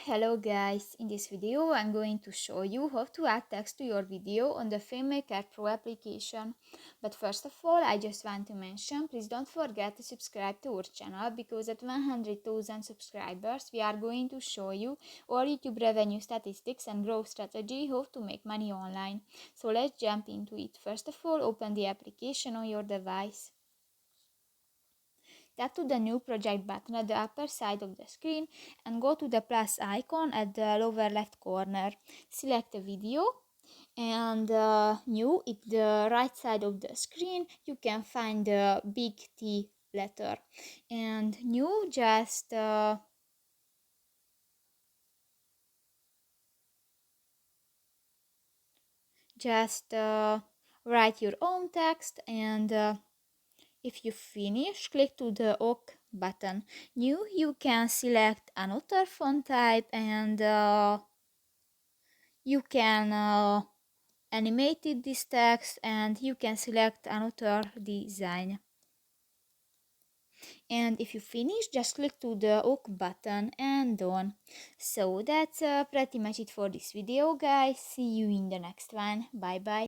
Hello guys, in this video I'm going to show you how to add text to your video on the filmmaker Pro application. But first of all, I just want to mention, please don't forget to subscribe to our channel, because at 100,000 subscribers we are going to show you our YouTube revenue statistics and growth strategy, how to make money online. So let's jump into it. First of all, open the application on your device. Tap to the New Project button at the upper side of the screen and go to the plus icon at the lower left corner. Select a video and New at the right side of the screen you can find the big T letter, and New just write your own text, and if you finish, click to the OK button. New, you can select another font type, and you can animate this text, and you can select another design. And if you finish, just click to the OK button and done. So that's pretty much it for this video, guys. See you in the next one. Bye bye.